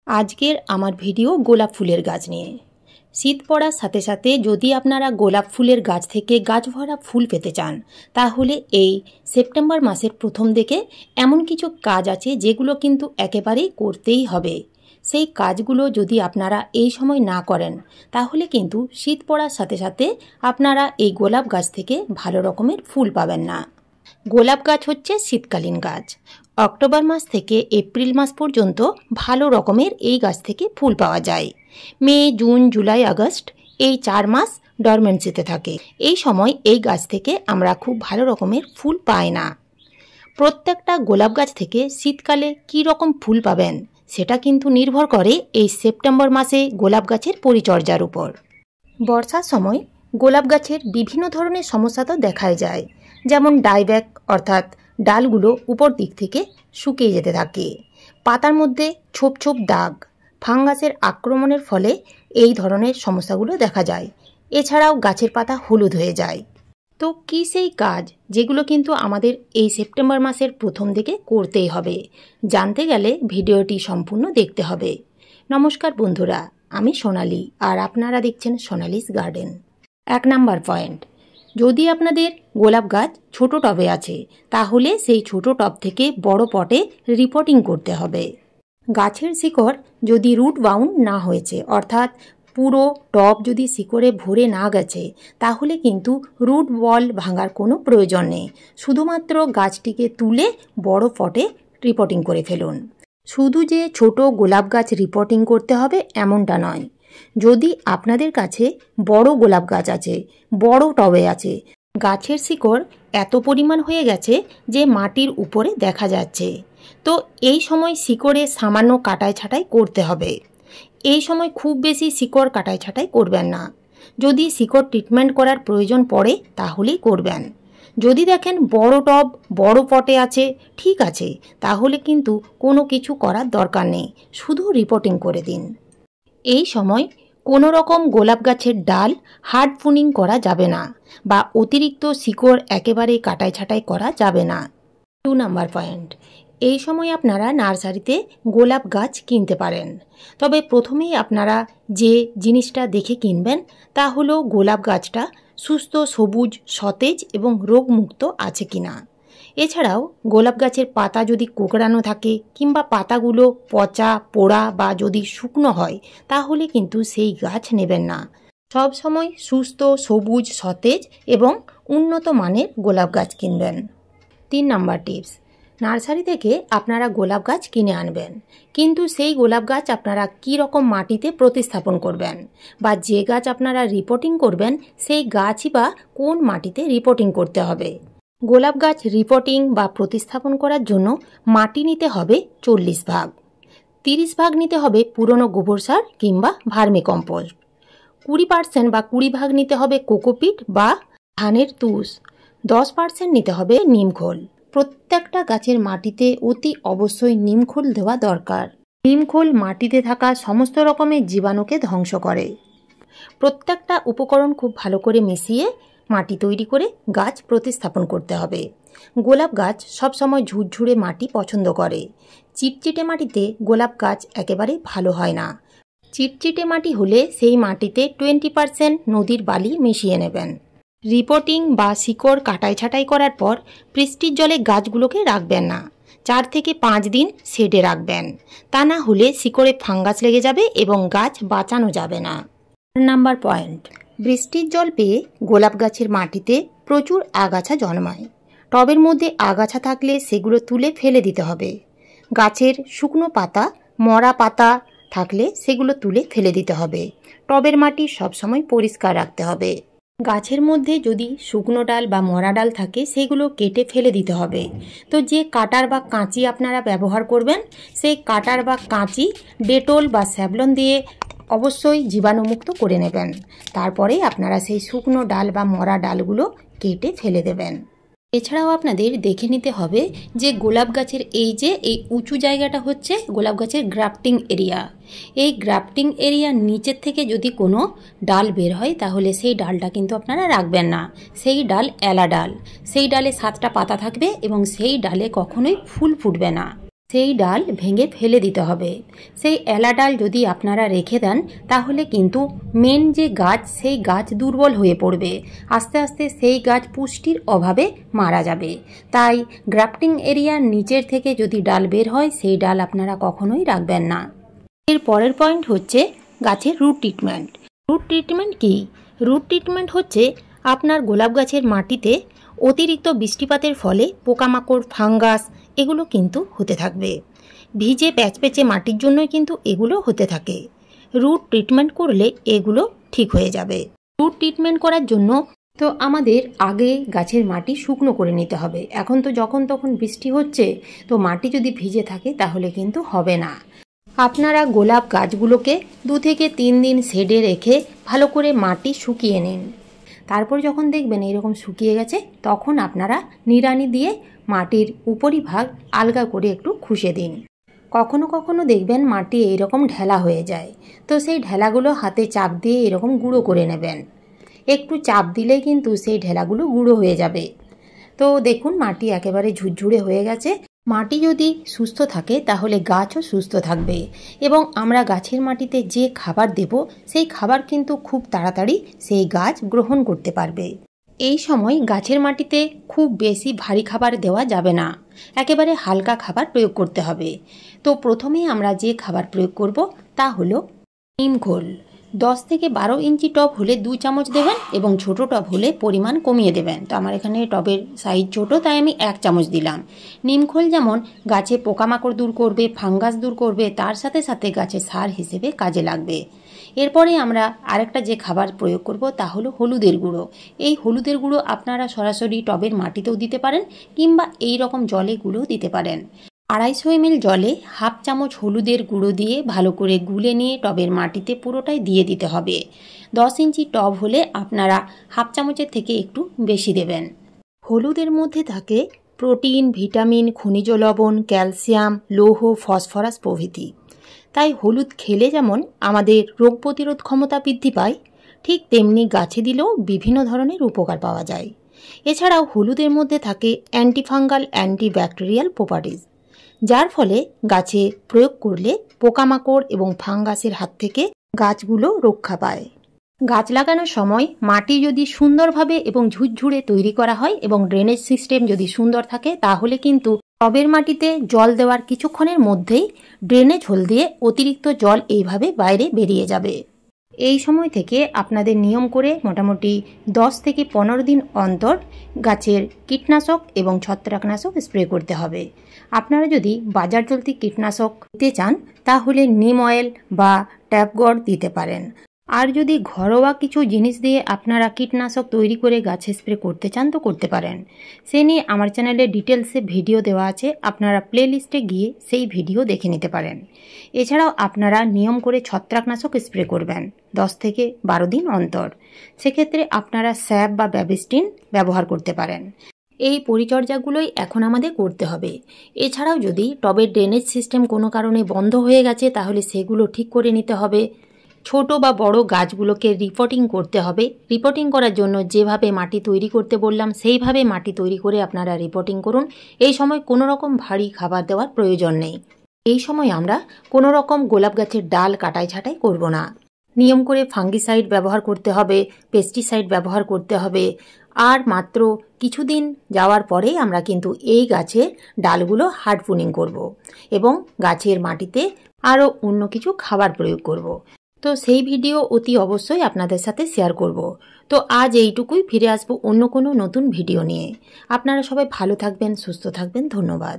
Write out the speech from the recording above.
আজকের আমার ভিডিও গোলাপ ফুলের গাছ নিয়ে। শীত পড়ার সাথে সাথে যদি আপনারা গোলাপ ফুলের গাছ থেকে গাছ ভরা ফুল পেতে চান, তাহলে এই সেপ্টেম্বর মাসের প্রথম দিকে এমন কিছু কাজ আছে যেগুলো কিন্তু একেবারেই করতেই হবে। সেই কাজগুলো যদি আপনারা এই সময় না করেন, তাহলে কিন্তু শীত পড়ার সাথে সাথে আপনারা এই গোলাপ গাছ থেকে ভালো রকমের ফুল পাবেন না। গোলাপ গাছ হচ্ছে শীতকালীন গাছ। অক্টোবর মাস থেকে এপ্রিল মাস পর্যন্ত ভালো রকমের এই গাছ থেকে ফুল পাওয়া যায়। মে, জুন, জুলাই, আগস্ট এই 4 মাস ডরমেন্সিতে থাকে। এই সময় এই গাছ থেকে আমরা খুব ভালো রকমের ফুল পাই না। প্রত্যেকটা গোলাপ গাছ থেকে শীতকালে কী রকম ফুল পাবেন সেটা কিন্তু নির্ভর করে এই সেপ্টেম্বর মাসে গোলাপ গাছের পরিচর্যার উপর। বর্ষার সময় গোলাপ গাছের বিভিন্ন ধরনের সমস্যা তো দেখাই যায়, যেমন ডাইব্যাক অর্থাৎ ডালগুলো উপর দিক থেকে শুকিয়ে যেতে থাকে, পাতার মধ্যে ছোপ ছোপ দাগ, ফাঙ্গাসের আক্রমণের ফলে এই ধরনের সমস্যাগুলো দেখা যায়। এছাড়াও গাছের পাতা হলুদ হয়ে যায়। তো কী সেই কাজ যেগুলো কিন্তু আমাদের এই সেপ্টেম্বর মাসের প্রথম দিকে করতেই হবে? জানতে গেলে ভিডিওটি সম্পূর্ণ দেখতে হবে। নমস্কার বন্ধুরা, আমি সোনালি আর আপনারা দেখছেন সোনালিস গার্ডেন। 1 নাম্বার পয়েন্ট, যদি আপনাদের গোলাপ গাছ ছোট টবে আছে, তাহলে সেই ছোট টব থেকে বড় পটে রিপোর্টিং করতে হবে। গাছের শিকড় যদি রুট বাউন্ড না হয়েছে, অর্থাৎ পুরো টব যদি শিকড়ে ভরে না গেছে, তাহলে কিন্তু রুট বল ভাঙার কোনো প্রয়োজন নেই। শুধুমাত্র গাছটিকে তুলে বড় পটে রিপোর্টিং করে ফেলুন। শুধু যে ছোট গোলাপ গাছ রিপোর্টিং করতে হবে এমনটা নয়। যদি আপনাদের কাছে বড় গোলাপ গাছ আছে, বড় টবে আছে, গাছের শিকড় এত পরিমাণ হয়ে গেছে যে মাটির উপরে দেখা যাচ্ছে, তো এই সময় শিকড়ে সামান্য কাটাই ছাঁটাই করতে হবে। এই সময় খুব বেশি শিকড় কাটাই ছাঁটাই করবেন না। যদি শিকড় ট্রিটমেন্ট করার প্রয়োজন পড়ে তাহলেই করবেন। যদি দেখেন বড় টব বড় পটে আছে, ঠিক আছে, তাহলে কিন্তু কোনো কিছু করার দরকার নেই, শুধু রিপোর্টিং করে দিন। এই সময় কোনো রকম গোলাপ গাছের ডাল হার্ড প্রুনিং করা যাবে না, বা অতিরিক্ত শিকড় একেবারে কাটাই ছাঁটাই করা যাবে না। 2 নাম্বার পয়েন্ট, এই সময় আপনারা নার্সারিতে গোলাপ গাছ কিনতে পারেন, তবে প্রথমেই আপনারা যে জিনিসটা দেখে কিনবেন তা হলো গোলাপ গাছটা সুস্থ, সবুজ, সতেজ এবং রোগমুক্ত আছে কিনা। এছাড়াও গোলাপ গাছের পাতা যদি কোঁকড়ানো থাকে কিংবা পাতাগুলো পচা, পোড়া বা যদি শুকনো হয়, তাহলে কিন্তু সেই গাছ নেবেন না। সব সময় সুস্থ, সবুজ, সতেজ এবং উন্নত মানের গোলাপ গাছ কিনবেন। 3 নাম্বার টিপস, নার্সারি থেকে আপনারা গোলাপ গাছ কিনে আনবেন, কিন্তু সেই গোলাপ গাছ আপনারা কী রকম মাটিতে প্রতিস্থাপন করবেন, বা যে গাছ আপনারা রিপোর্টিং করবেন সেই গাছই বা কোন মাটিতে রিপোর্টিং করতে হবে। গোলাপ গাছ রিপোর্টিং বা প্রতিস্থাপন করার জন্য মাটি নিতে হবে 40 ভাগ, 30 ভাগ নিতে হবে পুরনো গোবর সার কিংবা ভার্মি কম্পোস্ট, 20% বা 20 ভাগ নিতে হবে কোকোপিট বা ধানের তুষ, 10% নিতে হবে নিমখোল। প্রত্যেকটা গাছের মাটিতে অতি অবশ্যই নিমখোল দেওয়া দরকার। নিমখোল মাটিতে থাকা সমস্ত রকমের জীবাণুকে ধ্বংস করে। প্রত্যেকটা উপকরণ খুব ভালো করে মিশিয়ে মাটি তৈরি করে গাছ প্রতিস্থাপন করতে হবে। গোলাপ গাছ সবসময় ঝুরঝুরে মাটি পছন্দ করে। চিটচিটে মাটিতে গোলাপ গাছ একেবারেই ভালো হয় না। চিটচিটে মাটি হলে সেই মাটিতে 20% নদীর বালি মিশিয়ে নেবেন। রিপোর্টিং বা শিকড় কাটাই ছাঁটাই করার পর বৃষ্টির জলে গাছগুলোকে রাখবেন না। 4 থেকে 5 দিন শেডে রাখবেন, তা না হলে শিকড়ে ফাঙ্গাস লেগে যাবে এবং গাছ বাঁচানো যাবে না। 4 নাম্বার পয়েন্ট, বৃষ্টির জল পেয়ে গোলাপ গাছের মাটিতে প্রচুর আগাছা জন্মায়। টবের মধ্যে আগাছা থাকলে সেগুলো তুলে ফেলে দিতে হবে। গাছের শুকনো পাতা, মরা পাতা থাকলে সেগুলো তুলে ফেলে দিতে হবে। টবের মাটি সবসময় পরিষ্কার রাখতে হবে। গাছের মধ্যে যদি শুকনো ডাল বা মরা ডাল থাকে সেগুলো কেটে ফেলে দিতে হবে। তো যে কাটার বা কাঁচি আপনারা ব্যবহার করবেন, সেই কাটার বা কাঁচি ডেটল বা স্যাভলন দিয়ে অবশ্যই জীবাণুমুক্ত করে নেবেন। তারপরে আপনারা সেই শুকনো ডাল বা মরা ডালগুলো কেটে ফেলে দেবেন। এছাড়াও আপনাদের দেখে নিতে হবে যে গোলাপ গাছের এই উঁচু জায়গাটা হচ্ছে গোলাপ গাছের গ্রাফটিং এরিয়া। এই গ্রাফটিং এরিয়ার নিচের থেকে যদি কোনো ডাল বের হয়, তাহলে সেই ডালটা কিন্তু আপনারা রাখবেন না। সেই ডাল এলা ডাল, সেই ডালে 7টা পাতা থাকবে এবং সেই ডালে কখনোই ফুল ফুটবে না। সেই ডাল ভেঙে ফেলে দিতে হবে। সেই এলা ডাল যদি আপনারা রেখে দেন তাহলে কিন্তু মেন যে গাছ সেই গাছ দুর্বল হয়ে পড়বে, আস্তে আস্তে সেই গাছ পুষ্টির অভাবে মারা যাবে। তাই গ্রাফটিং এরিয়ার নিচের থেকে যদি ডাল বের হয় সেই ডাল আপনারা কখনোই রাখবেন না। এর পরের পয়েন্ট হচ্ছে গাছের রুট ট্রিটমেন্ট। রুট ট্রিটমেন্ট কি? রুট ট্রিটমেন্ট হচ্ছে আপনার গোলাপ গাছের মাটিতে অতিরিক্ত বৃষ্টিপাতের ফলে পোকামাকড়, ফাঙ্গাস এগুলো কিন্তু হতে থাকবে। ভিজে প্যাচপ্যাচে মাটির জন্যই কিন্তু এগুলো হতে থাকে। রুট ট্রিটমেন্ট করলে এগুলো ঠিক হয়ে যাবে। রুট ট্রিটমেন্ট করার জন্য তো আমাদের আগে গাছের মাটি শুকনো করে নিতে হবে। এখন তো যখন তখন বৃষ্টি হচ্ছে, তো মাটি যদি ভিজে থাকে তাহলে কিন্তু হবে না। আপনারা গোলাপ গাছগুলোকে 2 থেকে 3 দিন শেডে রেখে ভালো করে মাটি শুকিয়ে নিন। তারপর যখন দেখবেন এরকম শুকিয়ে গেছে তখন আপনারা নিড়ানি দিয়ে মাটির উপরিভাগ আলগা করে একটু খুশে দিন। কখনো কখনো দেখবেন মাটি এইরকম ঢেলা হয়ে যায়, তো সেই ঢেলাগুলো হাতে চাপ দিয়ে এরকম গুঁড়ো করে নেবেন। একটু চাপ দিলেই কিন্তু সেই ঢেলাগুলো গুঁড়ো হয়ে যাবে। তো দেখুন মাটি একেবারে ঝুরঝুরে হয়ে গেছে। মাটি যদি সুস্থ থাকে তাহলে গাছও সুস্থ থাকবে এবং আমরা গাছের মাটিতে যে খাবার দেব সেই খাবার কিন্তু খুব তাড়াতাড়ি সেই গাছ গ্রহণ করতে পারবে। এই সময় গাছের মাটিতে খুব বেশি ভারী খাবার দেওয়া যাবে না, একেবারে হালকা খাবার প্রয়োগ করতে হবে। তো প্রথমেই আমরা যে খাবার প্রয়োগ করব তা হলো নিম খোল। 10 থেকে 12 ইঞ্চি টব হলে 2 চামচ দেবেন এবং ছোট টব হলে পরিমাণ কমিয়ে দেবেন। তো আমার এখানে টবের সাইজ ছোট, তাই আমি 1 চামচ দিলাম। নিমখোল যেমন গাছে পোকামাকড় দূর করবে, ফাঙ্গাস দূর করবে, তার সাথে সাথে গাছে সার হিসেবে কাজে লাগবে। এরপরে আমরা আরেকটা যে খাবার প্রয়োগ করব তা হলো হলুদের গুঁড়ো। এই হলুদের গুঁড়ো আপনারা সরাসরি টবের মাটিতেও দিতে পারেন কিংবা এই রকম জলে গুঁড়ো দিতে পারেন। 250 ml জলে 1/2 চামচ হলুদের গুঁড়ো দিয়ে ভালো করে গুলে নিয়ে টবের মাটিতে পুরোটাই দিয়ে দিতে হবে। 10 ইঞ্চি টব হলে আপনারা 1/2 চামচের থেকে একটু বেশি দেবেন। হলুদের মধ্যে থাকে প্রোটিন, ভিটামিন, খনিজ লবণ, ক্যালসিয়াম, লৌহ, ফসফরাস প্রভৃতি। তাই হলুদ খেলে যেমন আমাদের রোগ প্রতিরোধ ক্ষমতা বৃদ্ধি পায়, ঠিক তেমনি গাছে দিলেও বিভিন্ন ধরনের উপকার পাওয়া যায়। এছাড়াও হলুদের মধ্যে থাকে অ্যান্টিফাঙ্গাল, অ্যান্টিব্যাকটেরিয়াল প্রপার্টিজ, যার ফলে গাছে প্রয়োগ করলে পোকামাকড় এবং ফাঙ্গাসের হাত থেকে গাছগুলো রক্ষা পায়। গাছ লাগানোর সময় মাটি যদি সুন্দরভাবে এবং ঝুরঝুরে তৈরি করা হয় এবং ড্রেনেজ সিস্টেম যদি সুন্দর থাকে তাহলে কিন্তু টবের মাটিতে জল দেওয়ার কিছুক্ষণের মধ্যেই ড্রেনেজ হোল দিয়ে অতিরিক্ত জল এইভাবে বাইরে বেরিয়ে যাবে। এই সময় থেকে আপনাদের নিয়ম করে মোটামুটি 10 থেকে 15 দিন অন্তর গাছের কীটনাশক এবং ছত্রাকনাশক স্প্রে করতে হবে। আপনারা যদি বাজার চলতি কীটনাশক দিতে চান তাহলে নিম অয়েল বা ট্যাপগড় দিতে পারেন। আর যদি ঘরোয়া কিছু জিনিস দিয়ে আপনারা কীটনাশক তৈরি করে গাছে স্প্রে করতে চান তো করতে পারেন। সে নিয়ে আমার চ্যানেলে ডিটেলসে ভিডিও দেওয়া আছে, আপনারা প্লে লিস্টে গিয়ে সেই ভিডিও দেখে নিতে পারেন। এছাড়াও আপনারা নিয়ম করে ছত্রাকনাশক স্প্রে করবেন 10 থেকে 12 দিন অন্তর। সেক্ষেত্রে আপনারা স্যাপ বা ব্যাবিস্টিন ব্যবহার করতে পারেন। এই পরিচর্যাগুলোই এখন আমাদের করতে হবে। এছাড়াও যদি টবের ড্রেনেজ সিস্টেম কোনো কারণে বন্ধ হয়ে গেছে তাহলে সেগুলো ঠিক করে নিতে হবে। ছোট বা বড় গাছগুলোকে রিপোর্টিং করতে হবে। রিপোর্টিং করার জন্য যেভাবে মাটি তৈরি করতে বললাম সেইভাবে মাটি তৈরি করে আপনারা রিপোর্টিং করুন। এই সময় কোনো রকম ভারী খাবার দেওয়ার প্রয়োজন নেই। এই সময় আমরা কোনো রকম গোলাপ গাছের ডাল কাটাই ছাঁটাই করব না। নিয়ম করে ফাঙ্গিসাইড ব্যবহার করতে হবে, পেস্টিসাইড ব্যবহার করতে হবে। আর মাত্র কিছুদিন যাওয়ার পরেই আমরা কিন্তু এই গাছের ডালগুলো হার্ড প্রুনিং করব এবং গাছের মাটিতে আরও অন্য কিছু খাবার প্রয়োগ করব। তো সেই ভিডিও অতি অবশ্যই আপনাদের সাথে শেয়ার করব। তো আজ এইটুকুই, ফিরে আসবো অন্য কোনো নতুন ভিডিও নিয়ে। আপনারা সবাই ভালো থাকবেন, সুস্থ থাকবেন। ধন্যবাদ।